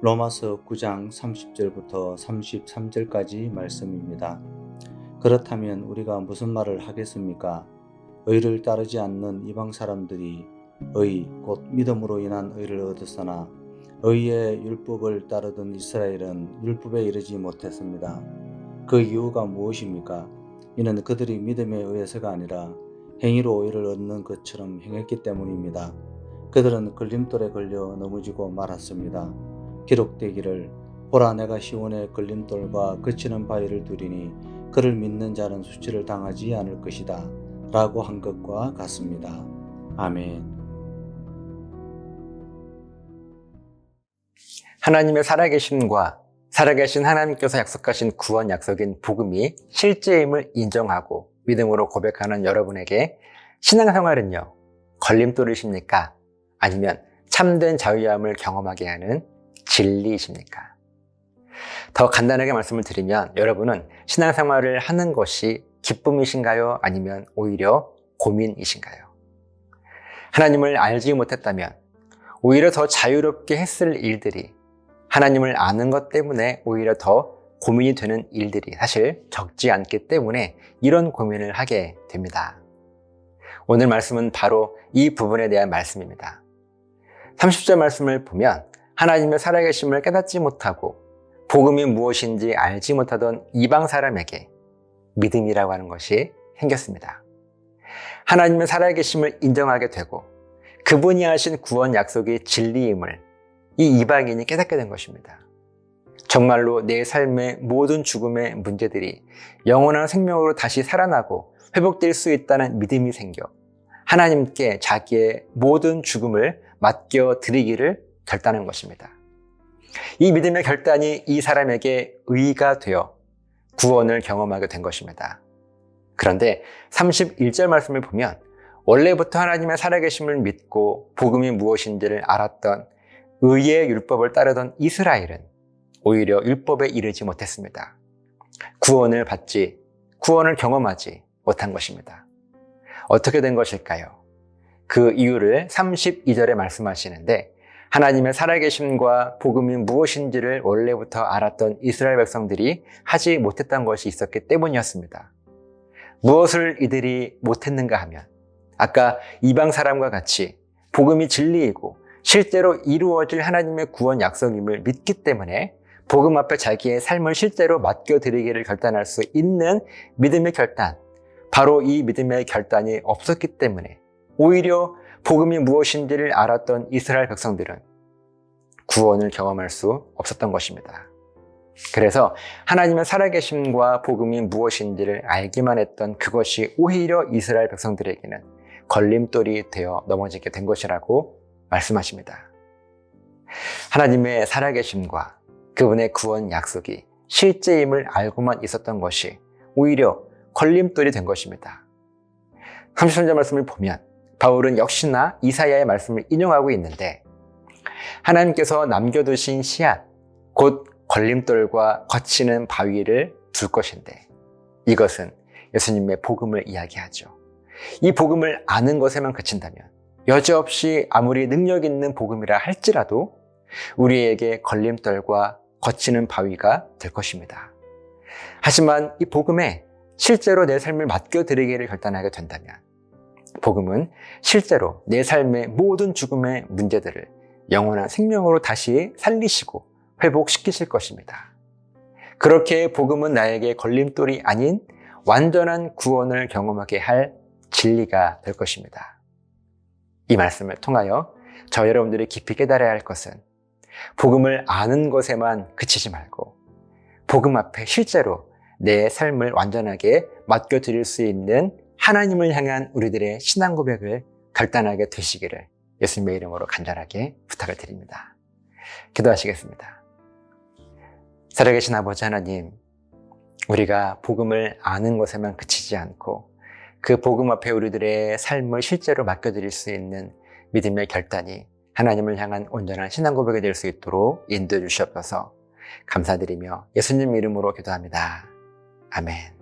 로마서 9장 30절부터 33절까지 말씀입니다. 그렇다면 우리가 무슨 말을 하겠습니까? 의를 따르지 않는 이방 사람들이 의 곧 믿음으로 인한 의를 얻었으나 의의 율법을 따르던 이스라엘은 율법에 이르지 못했습니다. 그 이유가 무엇입니까? 이는 그들이 믿음에 의해서가 아니라 행위로 의를 얻는 것처럼 행했기 때문입니다. 그들은 걸림돌에 걸려 넘어지고 말았습니다. 기록되기를 보라 내가 시온의 걸림돌과 그치는 바위를 두리니 그를 믿는 자는 수치를 당하지 않을 것이다 라고 한 것과 같습니다. 아멘. 하나님의 살아계심과 살아계신 하나님께서 약속하신 구원 약속인 복음이 실제임을 인정하고 믿음으로 고백하는 여러분에게 신앙생활은요, 걸림돌이십니까? 아니면 참된 자유함을 경험하게 하는 진리이십니까? 더 간단하게 말씀을 드리면 여러분은 신앙생활을 하는 것이 기쁨이신가요? 아니면 오히려 고민이신가요? 하나님을 알지 못했다면 오히려 더 자유롭게 했을 일들이 하나님을 아는 것 때문에 오히려 더 고민이 되는 일들이 사실 적지 않기 때문에 이런 고민을 하게 됩니다. 오늘 말씀은 바로 이 부분에 대한 말씀입니다. 30절 말씀을 보면 하나님의 살아계심을 깨닫지 못하고 복음이 무엇인지 알지 못하던 이방 사람에게 믿음이라고 하는 것이 생겼습니다. 하나님의 살아계심을 인정하게 되고 그분이 하신 구원 약속이 진리임을 이 이방인이 깨닫게 된 것입니다. 정말로 내 삶의 모든 죽음의 문제들이 영원한 생명으로 다시 살아나고 회복될 수 있다는 믿음이 생겨 하나님께 자기의 모든 죽음을 맡겨드리기를 결단한 것입니다. 이 믿음의 결단이 이 사람에게 의가 되어 구원을 경험하게 된 것입니다. 그런데 31절 말씀을 보면 원래부터 하나님의 살아계심을 믿고 복음이 무엇인지를 알았던 의의 율법을 따르던 이스라엘은 오히려 율법에 이르지 못했습니다. 구원을 경험하지 못한 것입니다. 어떻게 된 것일까요? 그 이유를 32절에 말씀하시는데 하나님의 살아계심과 복음이 무엇인지를 원래부터 알았던 이스라엘 백성들이 하지 못했던 것이 있었기 때문이었습니다. 무엇을 이들이 못했는가 하면 아까 이방 사람과 같이 복음이 진리이고 실제로 이루어질 하나님의 구원 약속임을 믿기 때문에 복음 앞에 자기의 삶을 실제로 맡겨드리기를 결단할 수 있는 믿음의 결단, 바로 이 믿음의 결단이 없었기 때문에 오히려 복음이 무엇인지를 알았던 이스라엘 백성들은 구원을 경험할 수 없었던 것입니다. 그래서 하나님의 살아계심과 복음이 무엇인지를 알기만 했던 그것이 오히려 이스라엘 백성들에게는 걸림돌이 되어 넘어지게 된 것이라고 말씀하십니다. 하나님의 살아계심과 그분의 구원 약속이 실제임을 알고만 있었던 것이 오히려 걸림돌이 된 것입니다. 33절 말씀을 보면 바울은 역시나 이사야의 말씀을 인용하고 있는데 하나님께서 남겨두신 씨앗, 곧 걸림돌과 거치는 바위를 둘 것인데 이것은 예수님의 복음을 이야기하죠. 이 복음을 아는 것에만 그친다면 여지없이 아무리 능력 있는 복음이라 할지라도 우리에게 걸림돌과 거치는 바위가 될 것입니다. 하지만 이 복음에 실제로 내 삶을 맡겨드리기를 결단하게 된다면 복음은 실제로 내 삶의 모든 죽음의 문제들을 영원한 생명으로 다시 살리시고 회복시키실 것입니다. 그렇게 복음은 나에게 걸림돌이 아닌 완전한 구원을 경험하게 할 진리가 될 것입니다. 이 말씀을 통하여 저 여러분들이 깊이 깨달아야 할 것은 복음을 아는 것에만 그치지 말고 복음 앞에 실제로 내 삶을 완전하게 맡겨드릴 수 있는 하나님을 향한 우리들의 신앙 고백을 결단하게 되시기를 예수님의 이름으로 간절하게 부탁을 드립니다. 기도하시겠습니다. 살아계신 아버지 하나님, 우리가 복음을 아는 것에만 그치지 않고 그 복음 앞에 우리들의 삶을 실제로 맡겨드릴 수 있는 믿음의 결단이 하나님을 향한 온전한 신앙 고백이 될 수 있도록 인도해 주시옵소서. 감사드리며 예수님 이름으로 기도합니다. 아멘.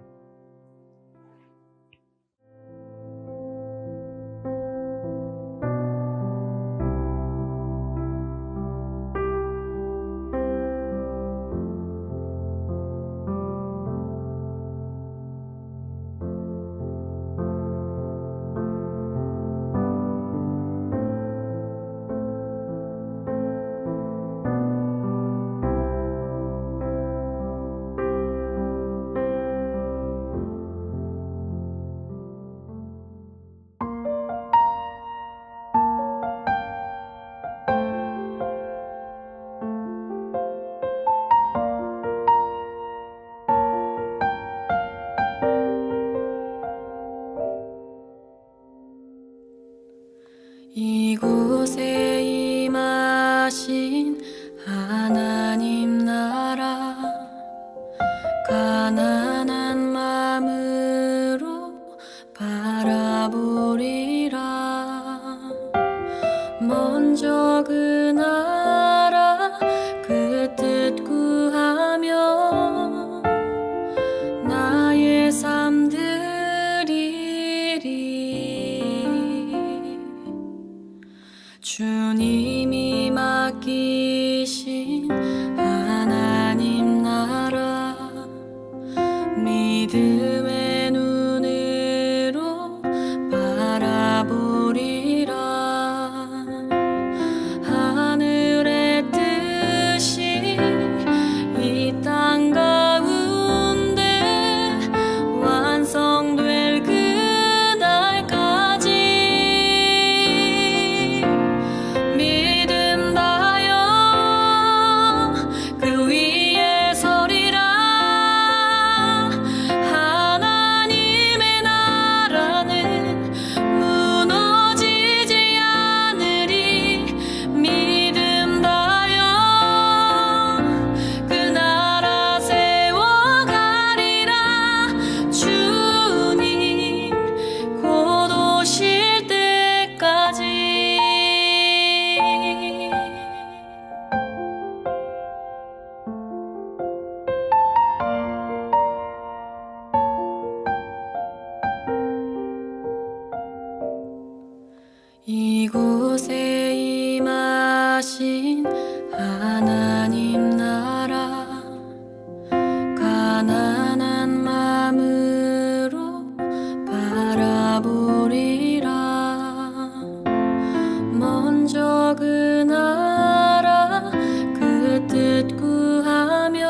계신 하나님 나라 가난한 마음으로 바라보리라. 먼저 그 나라 그 뜻 구하며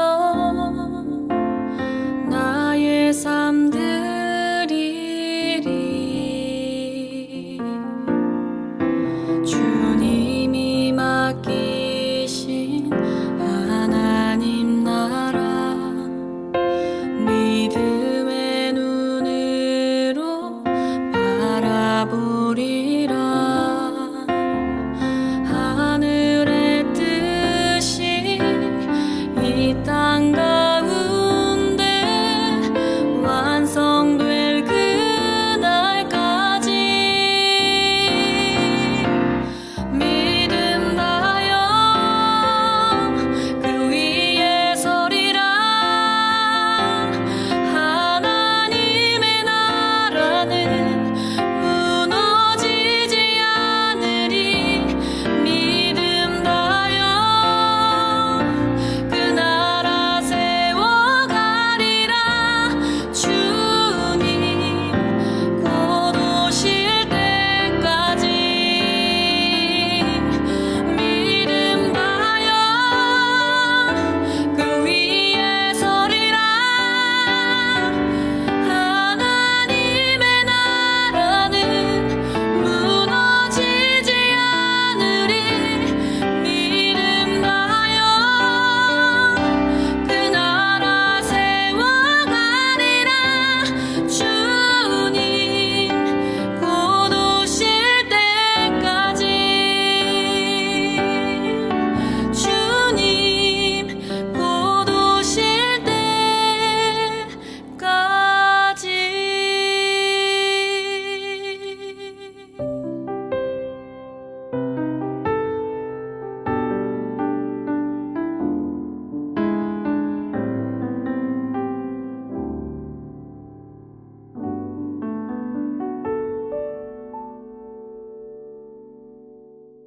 나의 삶 드리리. 주님이 맡기신 하나님 나라 믿음의 눈으로 바라보리라. 하늘의 뜻이 이 땅